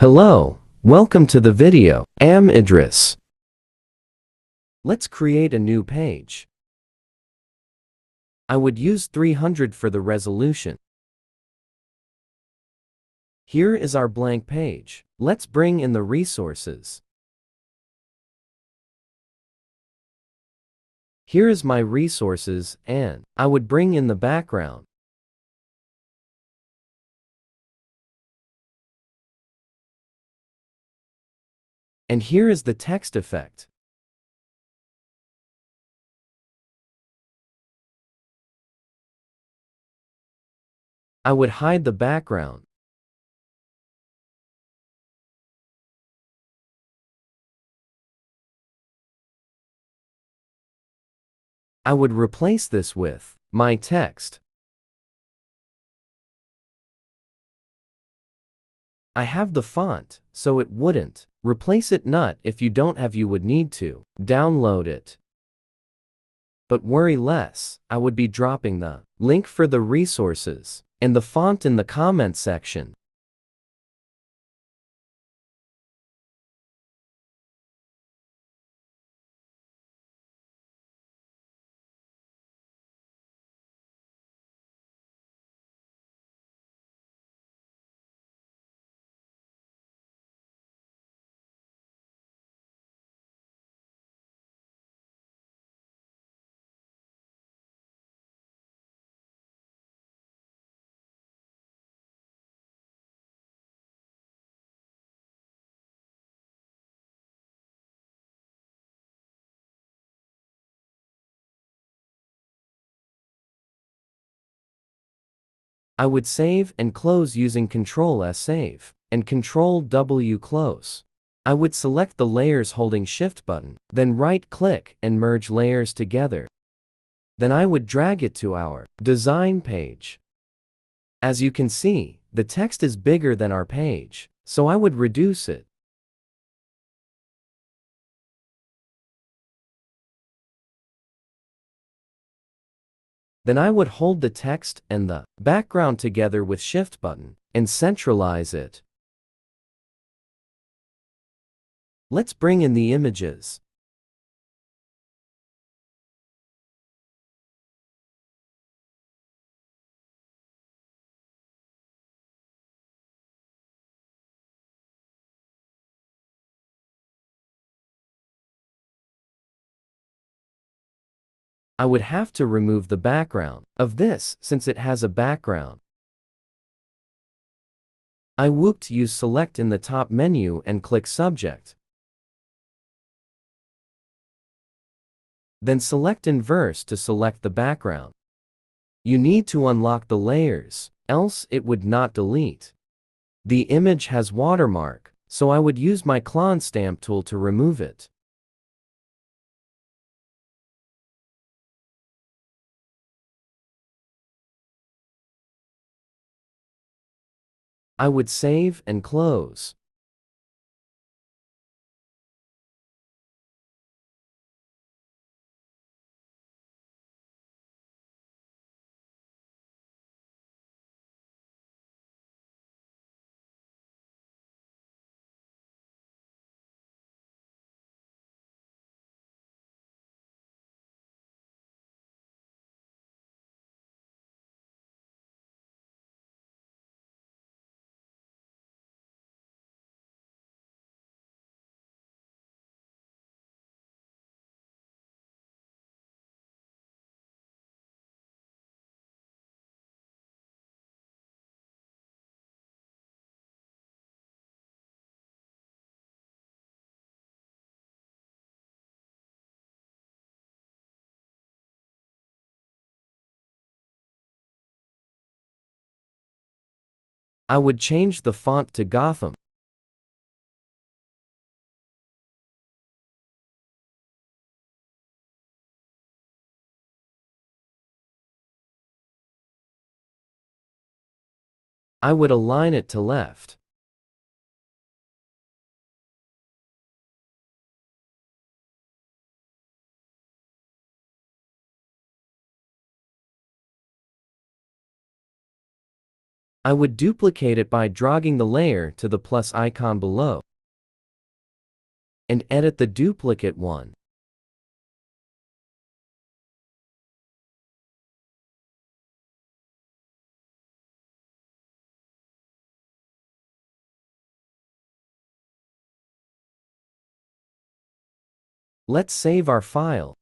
Hello, welcome to the video. I'm Idris. Let's create a new page. I would use 300 for the resolution. Here is our blank page. Let's bring in the resources. Here is my resources and I would bring in the background. And here is the text effect. I would hide the background. I would replace this with my text. I have the font, so it wouldn't. Replace it not if you don't have, you would need to download it. But worry less, I would be dropping the link for the resources and the font in the comment section. I would save and close using Ctrl+S save and Ctrl+W close. I would select the layers holding Shift button, then right-click and merge layers together. Then I would drag it to our design page. As you can see, the text is bigger than our page, so I would reduce it. Then I would hold the text and the background together with Shift button and centralize it. Let's bring in the images. I would have to remove the background of this since it has a background. I would use Select in the top menu and click Subject. Then select Inverse to select the background. You need to unlock the layers, else it would not delete. The image has watermark, so I would use my clone stamp tool to remove it. I would save and close. I would change the font to Gotham. I would align it to left. I would duplicate it by dragging the layer to the plus icon below and edit the duplicate one. Let's save our file.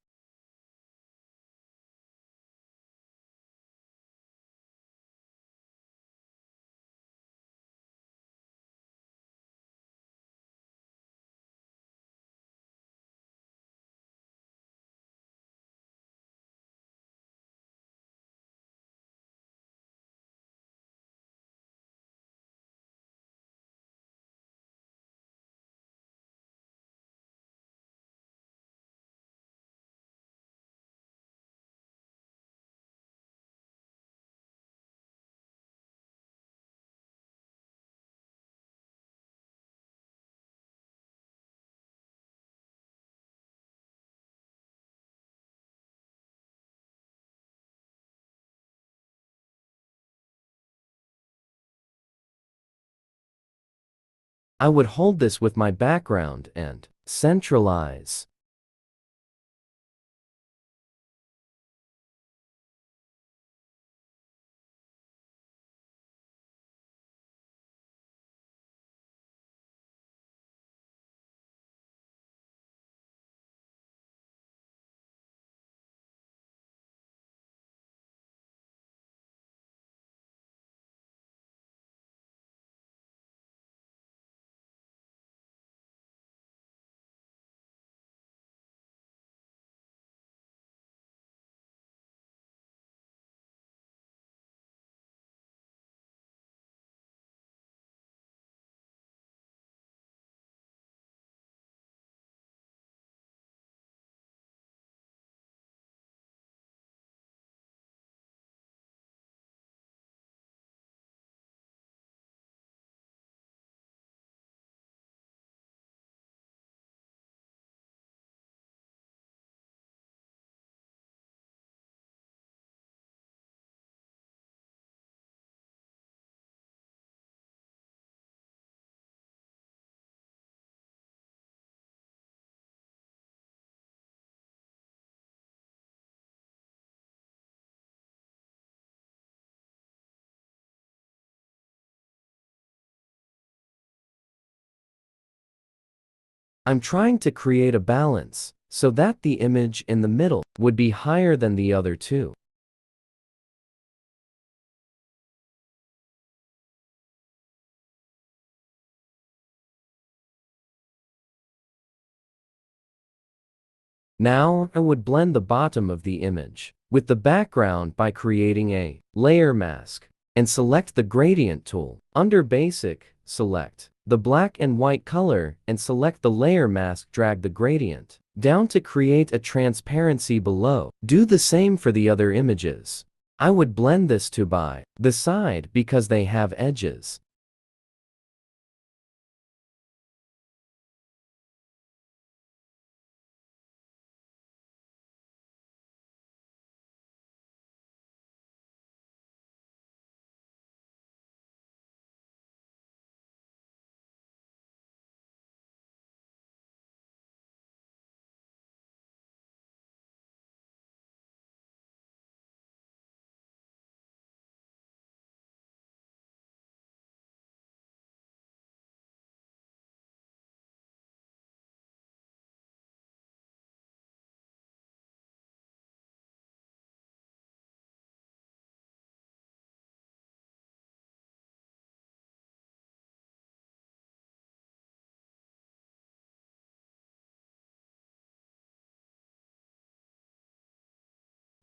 I would hold this with my background and centralize. I'm trying to create a balance so that the image in the middle would be higher than the other two. Now, I would blend the bottom of the image with the background by creating a layer mask and select the gradient tool. Under Basic, select the black and white color and select the layer mask. Drag the gradient down to create a transparency below. Do the same for the other images. I would blend this to by the side because they have edges.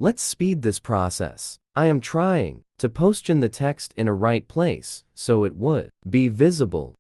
Let's speed this process. I am trying to position the text in a right place so it would be visible.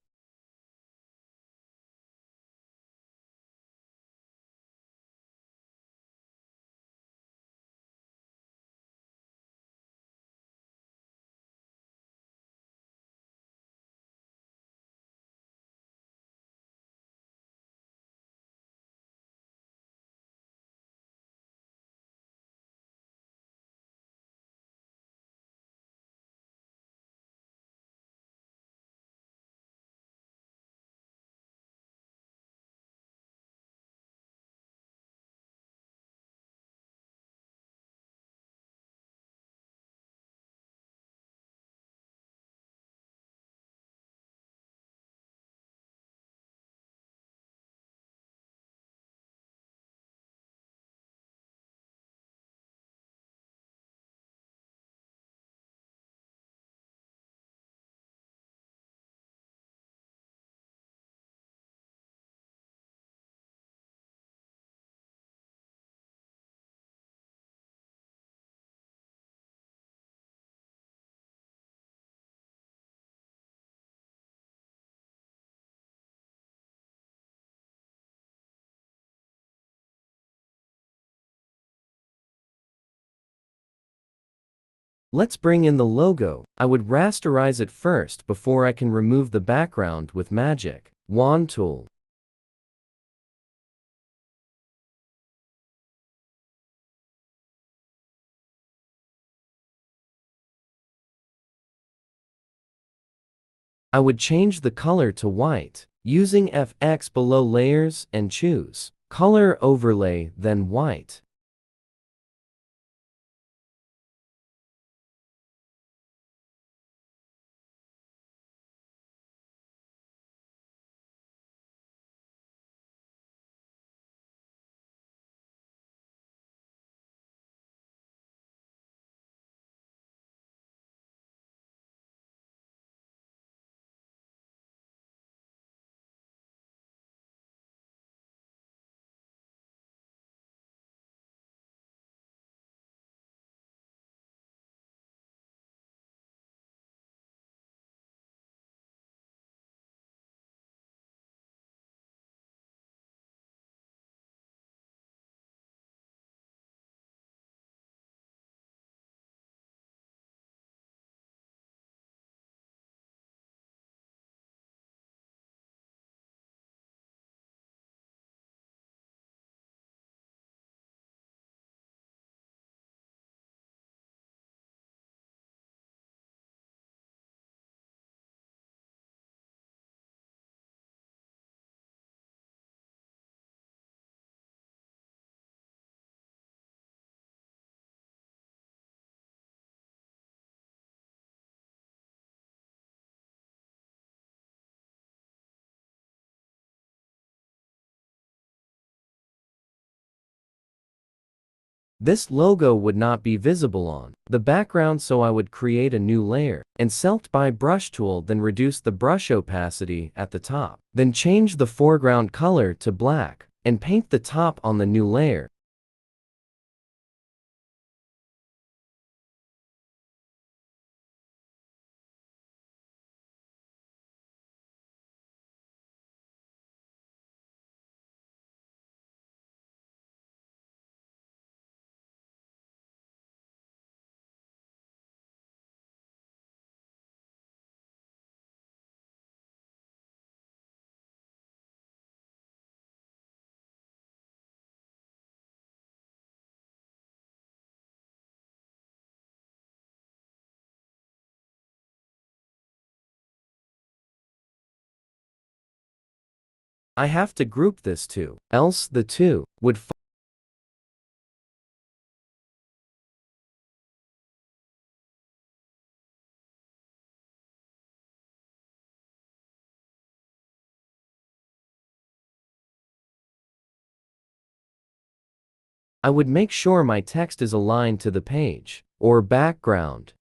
Let's bring in the logo. I would rasterize it first before I can remove the background with Magic Wand tool. I would change the color to white, using FX below layers and choose color overlay, then white. This logo would not be visible on the background, so I would create a new layer and select by brush tool, then reduce the brush opacity at the top. Then change the foreground color to black and paint the top on the new layer. I have to group this two, else the two would I would make sure my text is aligned to the page or background.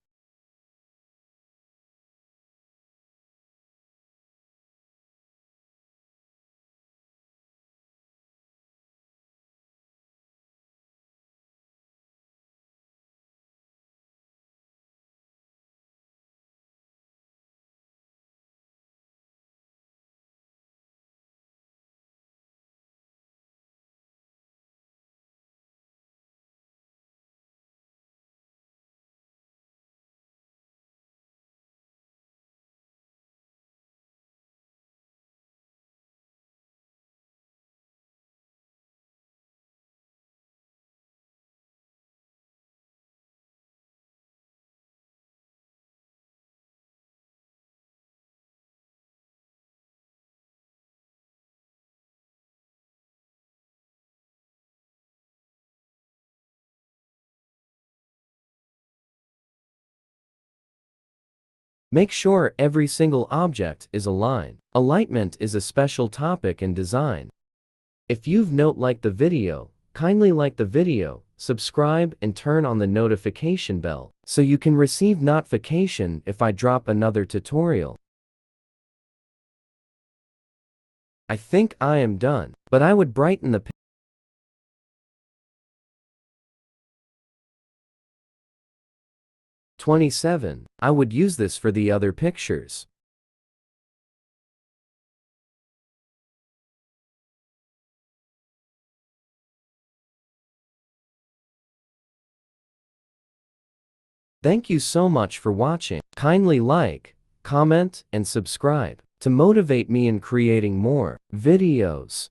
Make sure every single object is aligned. Alignment is a special topic in design. If you've liked the video, kindly like the video, subscribe and turn on the notification bell so you can receive notification if I drop another tutorial. I think I am done, but I would brighten the 27. I would use this for the other pictures. Thank you so much for watching. Kindly like, comment, and subscribe to motivate me in creating more videos.